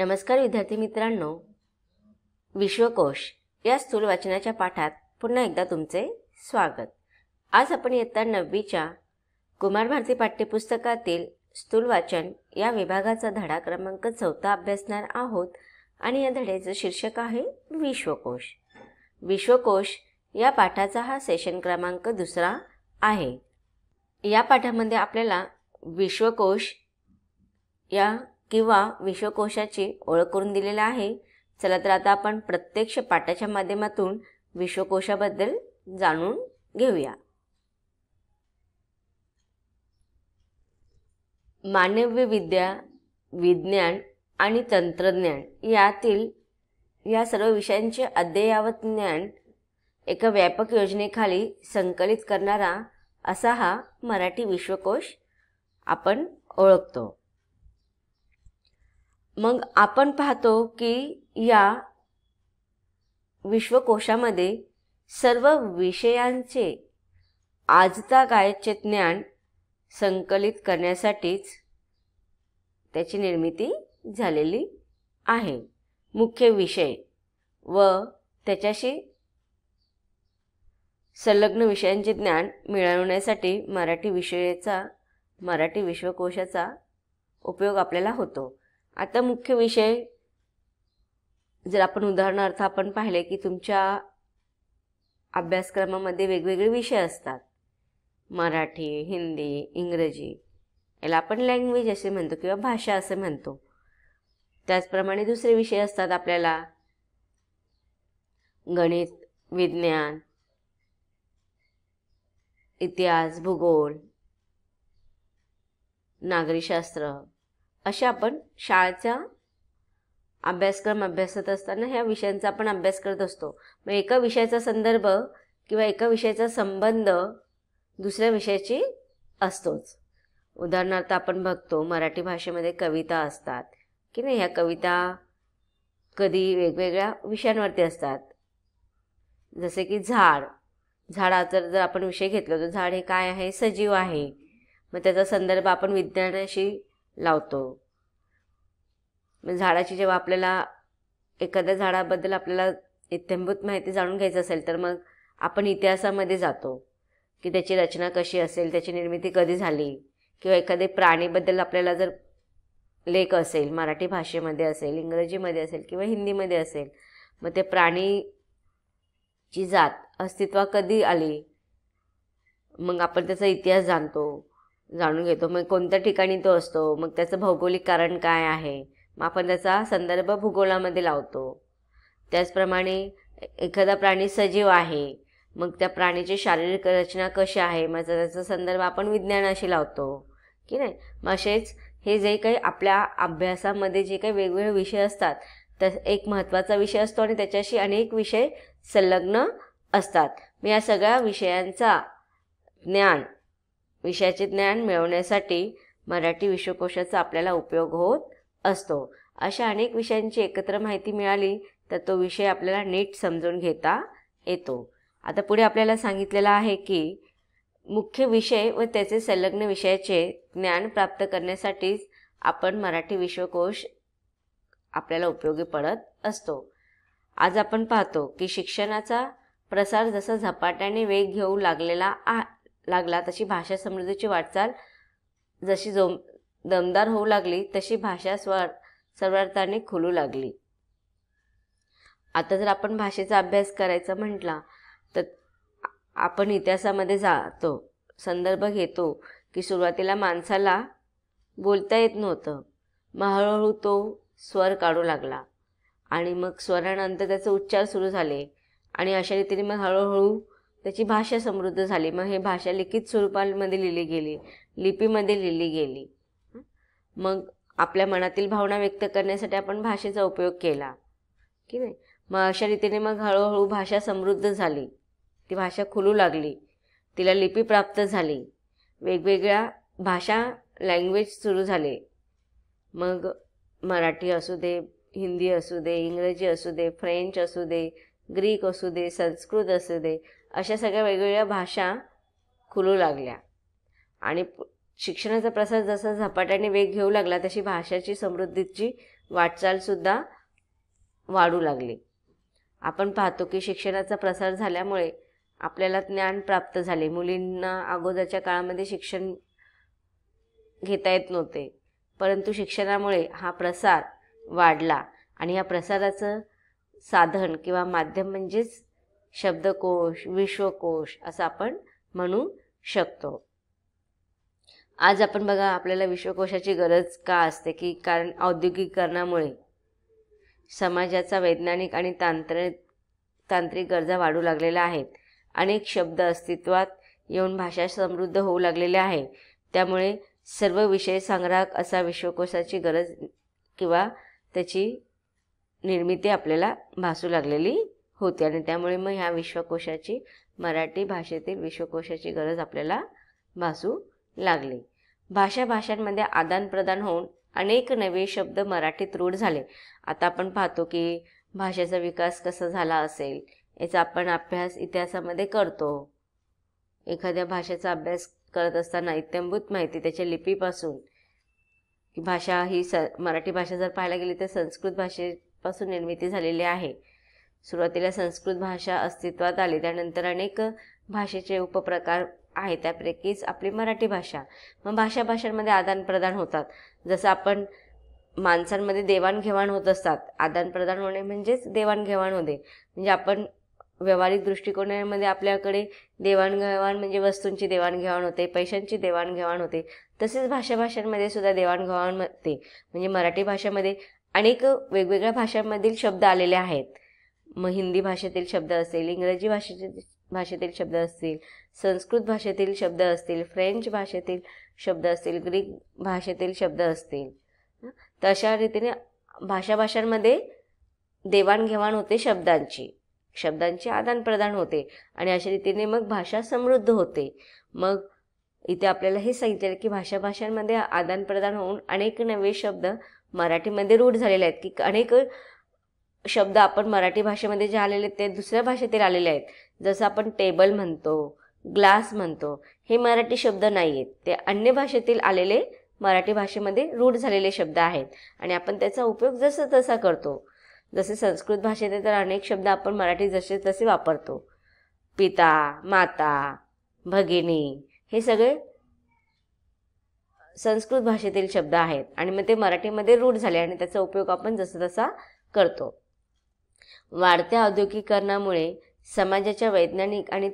नमस्कार विद्यार्थी मित्रांनो, विश्वकोश या स्थूल वाचनाच्या पाठात पुन्हा एकदा तुमचे स्वागत। आज आपण इयत्ता 9वीच्या कुमार भारती पाठ्यपुस्तकातील स्थूल वाचन या विभागाचा धडा क्रमांक 4 अभ्यासणार आहोत आणि या धड्याचे शीर्षक आहे विश्वकोश। विश्वकोश या पाठाचा हा सेशन क्रमांक 2 आहे। या पाठामध्ये आपल्याला विश्वकोश या किंवा विश्वकोशाची ओळख करून दिलेला आहे। चला तर आता आपण प्रत्यक्ष पाठाच्या माध्यमातून विश्वकोशाबद्दल जाणून घेऊया। मानवी विद्या, विज्ञान आणि तंत्रज्ञान या सर्व विषयांचे अद्ययावत ज्ञान एका व्यापक योजनेखाली संकलित करणारा असा हा मराठी विश्वकोश आपण ओळखतो। मग आपण पाहतो की या विश्वकोशामध्ये सर्व विषयांचे आजतागायतचे ज्ञान संकलित करण्यासाठीच त्याची निर्मिती झालेली आहे। मुख्य विषय व त्याच्याशी संलग्न विषयांचे ज्ञान मिळवण्यासाठी मराठी विश्वकोशाचा उपयोग आपल्याला होतो। आता मुख्य विषय जर आपण उदाहरणार्थ आपण पाहिले की तुमच्या अभ्यासक्रमामध्ये वेगवेगळे विषय असतात, मराठी, हिंदी, इंग्रजी, याला आपण लँग्वेज असे म्हणतो किंवा भाषा असे म्हणतो। त्याचप्रमाणे दुसरे विषय असतात आपल्याला गणित, विज्ञान, इतिहास, भूगोल, नागरिकशास्त्र अशा आपण शाळेचा अभ्यासक्रम अभ्यासत असताना ह्या विषयांचा आपण अभ्यास करत असतो। मग एका विषयाचा संदर्भ किंवा एका विषयाचा संबंध दुसऱ्या विषयाशी असतोच। उदाहरणार्थ आपण बघतो मराठी भाषेमध्ये कविता असतात की नाही, ह्या कविता कधी वेगवेगळ्या विषयांवरती असतात। जसे की झाडाचा जर आपण विषय घेतला तर झाड हे काय आहे, सजीव आहे। मग त्याचा संदर्भ आपण विज्ञानाशी लावतो। झाडाची जेव्हा आपल्याला एखाद्या झाडाबद्दल आपल्याला इत्थंभूत माहिती जाणून घ्यायची असेल तर मग आपण इतिहासामध्ये जातो की त्याची रचना कशी असेल, त्याची निर्मिती कधी झाली, किंवा एखादे प्राणीबद्दल आपल्याला जर लेख असेल, मराठी भाषेमध्ये असेल, इंग्रजीमध्ये असेल किंवा हिंदीमध्ये असेल, मग ते प्राणीची जात अस्तित्वात कधी आली, मग आपण त्याचा इतिहास जाणून घेतो। मग कोणत्या ठिकाणी तो असतो, मग त्याचं भौगोलिक कारण काय आहे, मग आपण त्याचा संदर्भ भूगोलामध्ये लावतो। त्याचप्रमाणे एखादा प्राणी सजीव आहे, मग त्या प्राणीची शारीरिक रचना कशी आहे, मग त्याचा संदर्भ आपण विज्ञानाशी लावतो की नाही। मग असेच हे जे काही आपल्या अभ्यासामध्ये जे काही वेगवेगळे विषय असतात तर एक महत्त्वाचा विषय असतो आणि त्याच्याशी अनेक विषय संलग्न असतात। मग या सगळ्या विषयाचे ज्ञान मिळवण्यासाठी मराठी विश्वकोशाचा आपल्याला उपयोग होत असतो। अशा अनेक विषयांची एकत्र माहिती मिळाली तर तो विषय आपल्याला नीट समजून घेता येतो। आता पुढे आपल्याला सांगितलेलं आहे की मुख्य विषय व त्याचे संलग्न विषयाचे ज्ञान प्राप्त करण्यासाठीच आपण मराठी विश्वकोश आपल्याला उपयोगी पडत असतो। आज आपण पाहतो की शिक्षणाचा प्रसार जसा झपाट्याने वेग घेऊ लागला तशी भाषा समृद्धीची वाटचाल जशी दमदार होऊ लागली तशी भाषा सर्वार्थाने खुलू लागली। आता जर आपण भाषेचा अभ्यास करायचा म्हटला तर आपण इतिहासामध्ये जातो, संदर्भ घेतो की सुरुवातीला माणसाला बोलता येत नव्हतं, मग हळूहळू तो स्वर काढू लागला आणि मग स्वरानंतर त्याचे उच्चार सुरू झाले आणि अशा रीतीने मग हळूहळू त्याची भाषा समृद्ध झाली। मग हे भाषा लिखित स्वरूपामध्ये लिहिली गेली, लिपीमध्ये लिहिली गेली। मग आपल्या मनातील भावना व्यक्त करण्यासाठी आपण भाषेचा उपयोग केला की नाही। मग अशा रीतीने मग हळूहळू भाषा समृद्ध झाली, ती भाषा खुलू लागली, तिला लिपी प्राप्त झाली, वेगवेगळ्या भाषा लँग्वेज सुरू झाले। मग मराठी असू दे, हिंदी असू दे, इंग्रजी असू दे, फ्रेंच असू दे, ग्रीक असू दे, संस्कृत असू दे, अशा सगळ्या वेगवेगळ्या भाषा खुलू लागल्या आणि शिक्षणाचा प्रसार जसा झपाट्याने वेग घेऊ लागला तशी भाषाची समृद्धीची वाटचालसुद्धा वाढू लागली. आपण पाहतो की शिक्षणाचा प्रसार झाल्यामुळे आपल्याला ज्ञान प्राप्त झाले. मुलींना अगोदरच्या काळामध्ये शिक्षण घेता येत नव्हते, परंतु शिक्षणामुळे हा प्रसार वाढला आणि या प्रसाराचं साधन किंवा माध्यम म्हणजेच शब्दकोश, विश्वकोश असं आपण म्हणू शकतो. आज आपण बघा, आपल्याला विश्वकोशाची गरज का असते की कारण औद्योगिकीकरणामुळे समाजाचा वैज्ञानिक आणि तांत्रिक गरजा वाढू लागलेल्या आहेत. अनेक शब्द अस्तित्वात येऊन भाषा समृद्ध होऊ लागलेल्या आहे. त्यामुळे सर्व विषय संग्राहक असा विश्वकोशाची गरज किंवा त्याची निर्मिती आपल्याला भासू लागलेली होती आणि त्यामुळे मग ह्या विश्वकोशाची, मराठी भाषेतील विश्वकोशाची गरज आपल्याला भासू लागली. भाषांमध्ये आदानप्रदान होऊन अनेक नवे शब्द मराठीत रूढ झाले. आता आपण पाहतो की भाषेचा विकास कसा झाला असेल याचा आपण अभ्यास इतिहासामध्ये करतो. एखाद्या भाषेचा अभ्यास करत असताना इत्थंभूत माहिती त्याच्या लिपीपासून, की भाषा ही मराठी भाषा जर पाहायला गेली तर संस्कृत भाषेपासून निर्मिती झालेली आहे. सुरुवातीला संस्कृत भाषा अस्तित्वात आली, त्यानंतर अनेक भाषेचे उपप्रकार आहे, त्यापैकीच आपली मराठी भाषा. मग भाषांमध्ये आदानप्रदान होतात. जसं आपण माणसांमध्ये देवाणघेवाण होत असतात, आदानप्रदान होणे म्हणजेच देवाणघेवाण होते. म्हणजे आपण व्यावहारिक दृष्टिकोनामध्ये आपल्याकडे देवाणघेवाण म्हणजे वस्तूंची देवाणघेवाण होते, पैशांची देवाणघेवाण होते. तसेच भाषांमध्ये सुद्धा देवाणघेवाण होते. म्हणजे मराठी भाषेमध्ये अनेक वेगवेगळ्या भाषांमधील शब्द आलेले आहेत. मग हिंदी भाषेतील शब्द असतील, इंग्रजी भाषेतील शब्द असतील, संस्कृत भाषेतील शब्द असतील, फ्रेंच भाषेतील शब्द असतील, ग्रीक भाषेतील शब्द असतील. तर अशा रीतीने भाषांमध्ये देवाणघेवाण होते, शब्दांची आदानप्रदान होते आणि अशा रीतीने मग भाषा समृद्ध होते. मग इथे आपल्याला हे सांगितलेलं की भाषांमध्ये आदानप्रदान होऊन अनेक नवे शब्द मराठीमध्ये रूढ झालेले आहेत, की अनेक शब्द आपण मराठी भाषेमध्ये जे आलेले आहेत ते दुसऱ्या भाषेतील आलेले आहेत. जसं आपण टेबल म्हणतो, ग्लास म्हणतो, हे मराठी शब्द नाही आहेत, ते अन्य भाषेतील आलेले मराठी भाषेमध्ये रूढ झालेले शब्द आहेत आणि आपण त्याचा उपयोग जसा तसा करतो. जसे संस्कृत भाषेत तर अनेक शब्द आपण मराठी जसे तसे वापरतो. पिता, माता, भगिनी हे सगळे संस्कृत भाषेतील शब्द आहेत आणि मग ते मराठीमध्ये रूढ झाले आणि त्याचा उपयोग आपण जसा तसा करतो. वाढत्या औद्योगिकीकरणामुळे समाजाच्या वैज्ञानिक आणि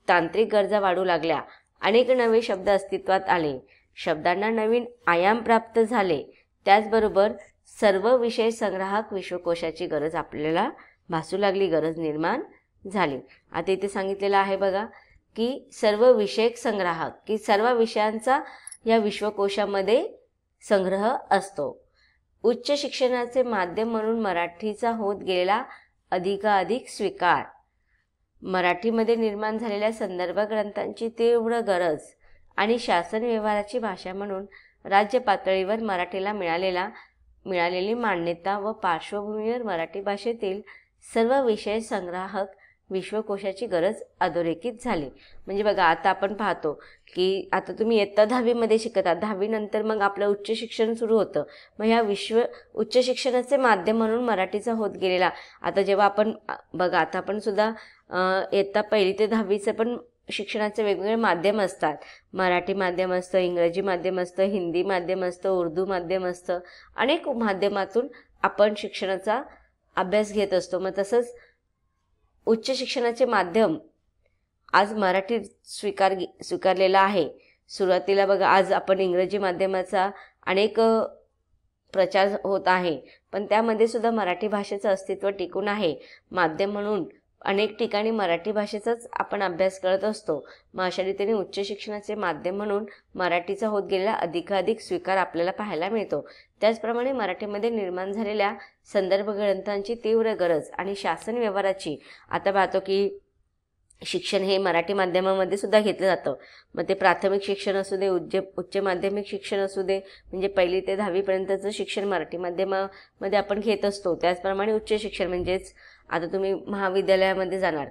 तांत्रिक गरजा वाढू लागल्या. अनेक नवे शब्द अस्तित्वात आले, शब्दांना नवीन आयाम प्राप्त झाले. त्याचबरोबर सर्व विषय संग्राहक विश्वकोशाची गरज आपल्याला भासू लागली, गरज निर्माण झाली. आता इथे सांगितलेलं आहे बघा की सर्व विषयक संग्राहक, की सर्व विषयांचा या विश्वकोशामध्ये संग्रह असतो. उच्च शिक्षणाचे माध्यम म्हणून मराठीचा होत गेलेला अधिकाधिक स्वीकार, मराठीमध्ये निर्माण झालेल्या संदर्भ ग्रंथांची तीव्र गरज आणि शासन व्यवहाराची भाषा म्हणून राज्य पातळीवर मराठीला मिळालेली मान्यता व पार्श्वभूमीवर मराठी भाषेतील सर्व विषय संग्राहक विश्वकोशाची गरज अधोरेखित झाली. म्हणजे बघा, आता आपण पाहतो की आता तुम्ही इयत्ता 10वीमध्ये शिकत आहात, 10वी नंतर मग आपलं उच्च शिक्षण सुरू होतं. मग ह्या उच्च शिक्षणाचे माध्यम म्हणून मराठीचा होत गेलेला, आता जेव्हा आपण बघा, आता आपण सुद्धा इयत्ता 1ली ते 10वीचं पण शिक्षणाचे वेगवेगळे माध्यम असतात. मराठी माध्यम असतं, इंग्रजी माध्यम असतं, हिंदी माध्यम असतं, उर्दू माध्यम असतं. अनेक माध्यमातून आपण शिक्षणाचा अभ्यास घेत असतो. मग तसंच उच्च शिक्षणाचे माध्यम आज मराठी स्वीकारलेला आहे. सुरुवातीला बघा, आज आपण इंग्रजी माध्यमाचा अनेक प्रचार होत आहे, पण त्यामध्ये सुद्धा मराठी भाषेचं अस्तित्व टिकून आहे. माध्यम म्हणून अनेक ठिकाणी मराठी भाषेचाच आपण अभ्यास करत असतो. मग अशा रीतीने उच्च शिक्षणाचे माध्यम म्हणून मराठीचा होत गेलेला अधिकाधिक स्वीकार आपल्याला पाहायला मिळतो. त्याचप्रमाणे मराठीमध्ये निर्माण झालेल्या संदर्भ ग्रंथांची तीव्र गरज आणि शासन व्यवहाराची, आता पाहतो की शिक्षण हे मराठी माध्यमामध्ये सुद्धा घेतलं जातं. मग ते प्राथमिक शिक्षण असू दे, उच्च माध्यमिक शिक्षण असू दे, म्हणजे 1ली ते 10वीपर्यंतचं शिक्षण मराठी माध्यमामध्ये आपण घेत असतो. त्याचप्रमाणे उच्च शिक्षण म्हणजेच आता तुम्ही महाविद्यालयामध्ये जाणार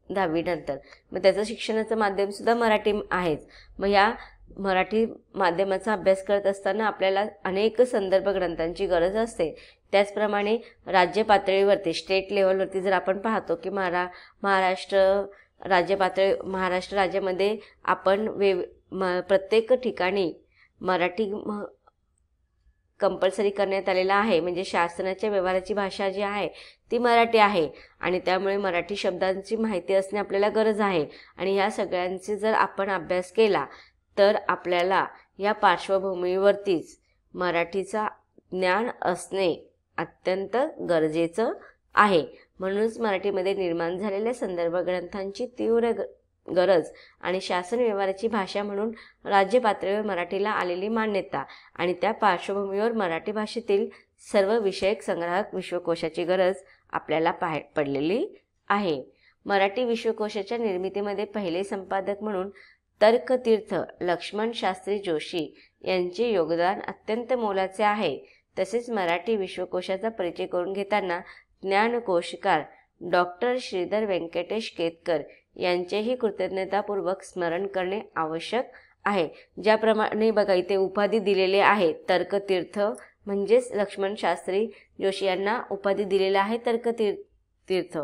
10वी नंतर, मग त्याचं शिक्षणाचं माध्यमसुद्धा मराठी आहेच. मग या मराठी माध्यमाचा अभ्यास करत असताना आपल्याला अनेक संदर्भ ग्रंथांची गरज असते. त्याचप्रमाणे राज्य पातळीवरती, स्टेट लेवलवरती जर आपण पाहतो की महाराष्ट्र राज्यामध्ये आपण प्रत्येक ठिकाणी मराठी कंपल्सरी करण्यात आलेला आहे. म्हणजे शासनाच्या व्यवहाराची भाषा जी आहे ती मराठी आहे आणि त्यामुळे मराठी शब्दांची माहिती असणे आपल्याला गरज आहे. आणि ह्या सगळ्यांचे जर आपण अभ्यास केला तर आपल्याला या पार्श्वभूमीवरतीच मराठीचा ज्ञान असणे अत्यंत गरजेचं आहे. म्हणूनच मराठीमध्ये निर्माण झालेल्या संदर्भ ग्रंथांची तीव्र गरज आणि शासन व्यवहाराची भाषा म्हणून राज्य पातळीवर मराठीला आलेली मान्यता आणि त्या पार्श्वभूमीवर मराठी भाषेतील सर्व विषयक संग्राहक विश्वकोशाची गरज आपल्याला पडलेली आहे. मराठी विश्वकोशाच्या निर्मितीमध्ये पहिले संपादक म्हणून तर्कतीर्थ लक्ष्मण शास्त्री जोशी यांचे योगदान अत्यंत मोलाचे आहे. तसेच मराठी विश्वकोशाचा परिचय करून घेताना ज्ञानकोशकार डॉक्टर श्रीधर व्यंकटेश केतकर यांचेही कृतज्ञतापूर्वक स्मरण करणे आवश्यक आहे. ज्याप्रमाणे बघा इथे उपाधी दिलेले आहे तर्कतीर्थ, म्हणजेच लक्ष्मण शास्त्री जोशी यांना उपाधी दिलेला आहे तर्कतीर्थ.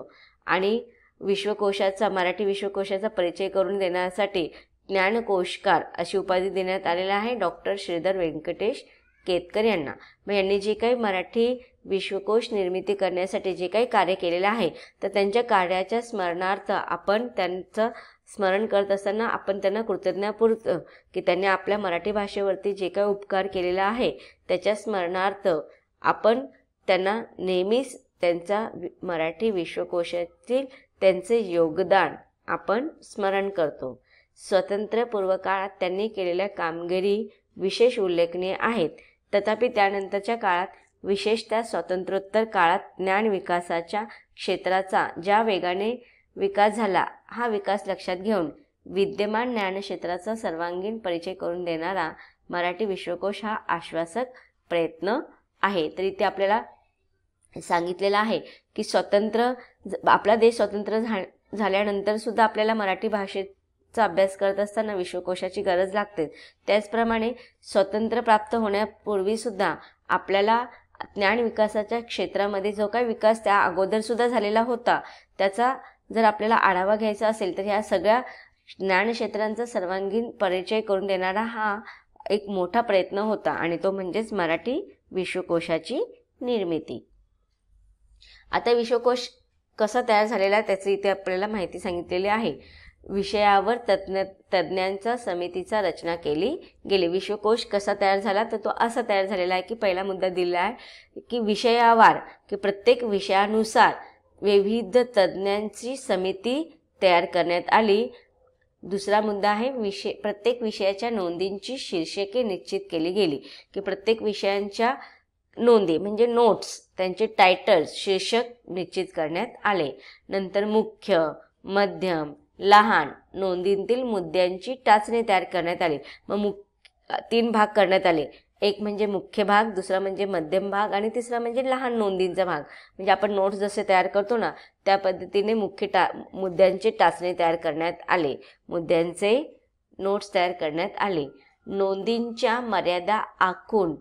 आणि मराठी विश्वकोशाचा परिचय करून देण्यासाठी ज्ञानकोशकार अशी उपाधी देण्यात आलेली आहे डॉक्टर श्रीधर व्यंकटेश केतकर यांना. मग यांनी जे काही मराठी विश्वकोश निर्मिती करण्यासाठी जे काही कार्य केलेलं आहे तर त्यांच्या कार्याच्या स्मरणार्थ आपण त्यांचं स्मरण करत असताना आपण त्यांना कृतज्ञतापूर्वक की त्यांनी आपल्या मराठी भाषेवरती जे काही उपकार केलेला आहे त्याच्या स्मरणार्थ आपण त्यांना नेहमीच त्यांचा मराठी विश्वकोशातील त्यांचे योगदान आपण स्मरण करतो. स्वातंत्र्यपूर्व काळात त्यांनी केलेल्या कामगिरी विशेष उल्लेखनीय आहेत. तथापि त्यानंतरच्या काळात विशेषतः स्वातंत्र्योत्तर काळात ज्ञान विकासाच्या क्षेत्राचा ज्या वेगाने विकास झाला हा विकास लक्षात घेऊन विद्यमान ज्ञानक्षेत्राचा सर्वांगीण परिचय करून देणारा मराठी विश्वकोश हा आश्वासक प्रयत्न आहे. तरी ते आपल्याला सांगितलेलं आहे की आपला देश स्वतंत्र झाल्यानंतर सुद्धा आपल्याला मराठी भाषेचा अभ्यास करत असताना विश्वकोशाची गरज लागते. त्याचप्रमाणे स्वातंत्र्य प्राप्त होण्यापूर्वी सुद्धा आपल्याला ज्ञान विकासाच्या क्षेत्रामध्ये जो काही विकास त्या अगोदर सुद्धा झालेला होता त्याचा जर आपल्याला आढावा घ्यायचा असेल तर ह्या सगळ्या ज्ञानक्षेत्रांचा सर्वांगीण परिचय करून देणारा हा एक मोठा प्रयत्न होता आणि तो म्हणजेच मराठी विश्वकोशाची निर्मिती. आता विश्वकोश कसा तयार झालेला त्याची इथे आपल्याला माहिती सांगितलेली आहे. विषयावर तज्ज्ञांच्या समितीचा रचना केली गेली. विश्वकोश कसा तयार झाला तर तो असा तयार झालेला आहे की पहिला मुद्दा दिला आहे की विषयावार की प्रत्येक विषयानुसार विविध तज्ज्ञांची समिती तयार करण्यात आली. दुसरा मुद्दा आहे प्रत्येक विषयाच्या नोंदींची शीर्षके निश्चित केली गेली की प्रत्येक विषयांच्या नोंदी म्हणजे नोट्स त्यांचे टायटल्स शीर्षक निश्चित करण्यात आले. नंतर मुख्य, मध्यम, लहान नोंदींतील मुद्द्यांची टाचणी तयार करण्यात आली. मग 3 भाग करण्यात आले. एक म्हणजे मुख्य भाग, दुसरा म्हणजे मध्यम भाग आणि तिसरा म्हणजे लहान नोंदींचा भाग. म्हणजे आपण नोट्स जसे तयार करतो ना त्या पद्धतीने मुद्द्यांचे टाचणी तयार करण्यात आले. मुद्द्यांचे नोट्स तयार करण्यात आले. नोंदींच्या मर्यादा आखून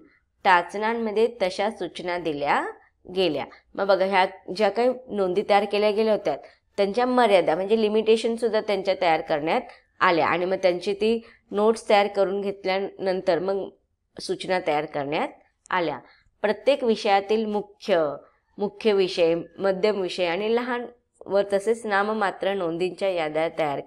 टाचण्यांमध्ये तशा सूचना दिल्या गेल्या. मग बघा ह्या ज्या काही नोंदी तयार केल्या गेल्या होत्या त्यांच्या मर्यादा म्हणजे लिमिटेशन सुद्धा त्यांच्या तयार करण्यात आल्या आणि मग त्यांची ती नोट्स तयार करून घेतल्यानंतर मग सूचना तयार करण्यात आल्या. प्रत्येक विषयातील मुख्य विषय, मध्यम विषय आणि लहान व तसेच नाममात्र नोंदींच्या याद्या तयार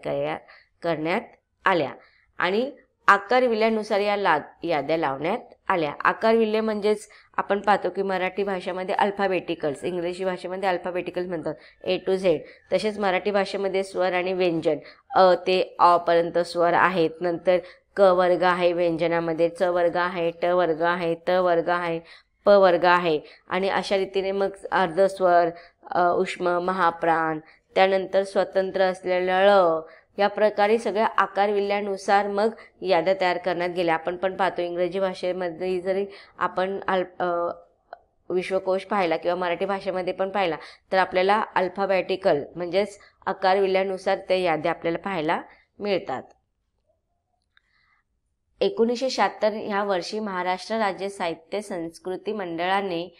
करण्यात आल्या आणि आकारविल्ल्यानुसार या याद्या लावण्यात आल्या. आकारविल्ले म्हणजेच आपण पाहतो की मराठी भाषेमध्ये अल्फाबेटिकल्स, इंग्रजी भाषेमध्ये अल्फाबेटिकल्स म्हणतात A to Z. तसेच मराठी भाषेमध्ये स्वर आणि व्यंजन अ ते अ पर्यंत स्वर आहेत. नंतर क वर्ग आहे, व्यंजनामध्ये च वर्ग आहे, ट वर्ग आहे, त वर्ग आहे, प वर्ग आहे आणि अशा रीतीने मग अर्धस्वर, उष्म, महाप्राण, त्यानंतर स्वतंत्र असलेलं ळ या प्रकारे सगळ्या आकारविल्ल्यानुसार मग याद्या तयार करण्यात गेल्या. आपण पण पाहतो इंग्रजी भाषेमध्ये जरी आपण विश्वकोश पाहिला किंवा मराठी भाषेमध्ये पण पाहिला तर आपल्याला अल्फाबेटिकल म्हणजेच आकारविल्ल्यानुसार त्या याद्या आपल्याला पाहायला मिळतात. 1976 ह्या वर्षी महाराष्ट्र राज्य साहित्य संस्कृती मंडळाने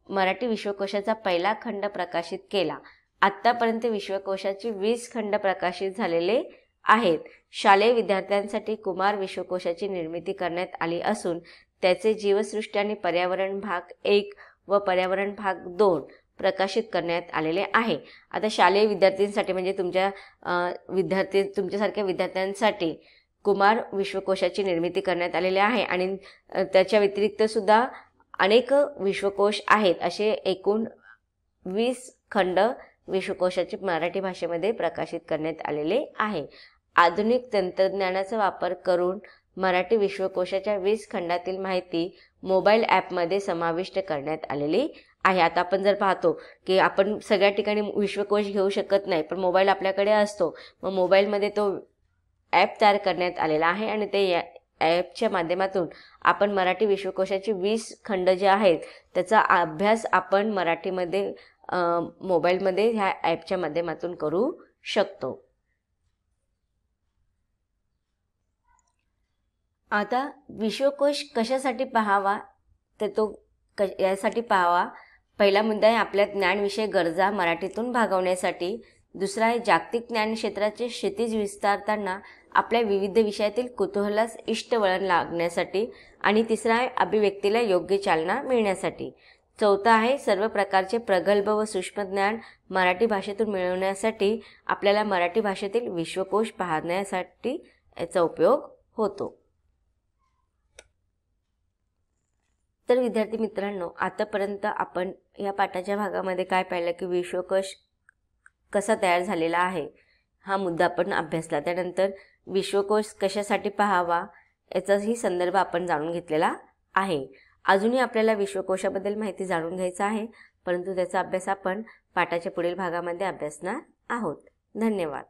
मराठी विश्वकोशाचा पहिला खंड प्रकाशित केला. आत्तापर्यंत विश्वकोशाचे 20 खंड प्रकाशित झालेले आहेत. शालेय विद्यार्थ्यांसाठी कुमार विश्वकोशाची निर्मिती करण्यात आली असून त्याचे जीवसृष्टी आणि पर्यावरण भाग 1 व पर्यावरण भाग 2 प्रकाशित करण्यात आलेले आहे. आता शालेय विद्यार्थ्यांसाठी म्हणजे तुमच्यासारख्या विद्यार्थ्यांसाठी कुमार विश्वकोशाची निर्मिती करण्यात आलेली आहे आणि त्याच्या व्यतिरिक्त सुद्धा अनेक विश्वकोश आहेत. असे एकूण 20 खंड विश्वकोशाचे मराठी भाषेमध्ये प्रकाशित करण्यात आलेले आहे. आधुनिक तंत्रज्ञानाचा वापर करून मराठी विश्वकोशाच्या 20 खंडातील माहिती मोबाईल ॲपमध्ये समाविष्ट करण्यात आलेली आहे. आता आपण जर पाहतो की आपण सगळ्या ठिकाणी विश्वकोश घेऊ शकत नाही, पण मोबाईल आपल्याकडे असतो. मग मोबाईलमध्ये तो ॲप तयार करण्यात आलेला आहे आणि ते ॲपच्या माध्यमातून आपण मराठी विश्वकोशाचे 20 खंड जे आहेत त्याचा अभ्यास आपण मराठीमध्ये मोबाईलमध्ये ह्या ॲपच्या माध्यमातून करू शकतो. आता विश्वकोश कशासाठी पाहावा तर तो यासाठी पाहावा. पहिला मुद्दा आहे आपल्या ज्ञानविषयक गरजा मराठीतून भागवण्यासाठी. दुसरा आहे जागतिक ज्ञान क्षेत्राचे क्षितिज विस्तारताना आपल्या विविध विषयातील कुतूहलास इष्ट वळण लागण्यासाठी. आणि तिसरा आहे अभिव्यक्तीला योग्य चालना मिळण्यासाठी. चौथा आहे सर्व प्रकारचे प्रगल्भ व सूक्ष्म ज्ञान मराठी भाषेतून मिळवण्यासाठी आपल्याला मराठी भाषेतील विश्वकोश पाहण्यासाठी याचा उपयोग होतो. तर विद्यार्थी मित्रांनो, आतापर्यंत आपण या पाठाच्या भागामध्ये काय पाहिलं की विश्वकोश कसा तयार झालेला आहे हा मुद्दा आपण अभ्यासला. त्यानंतर विश्वकोश कशासाठी पाहावा याचाही संदर्भ आपण जाणून घेतलेला आहे. अजूनही आपल्याला विश्वकोशाबद्दल माहिती जाणून घ्यायचं आहे, परंतु त्याचा अभ्यास आपण पाठाच्या पुढील भागामध्ये अभ्यासणार आहोत. धन्यवाद.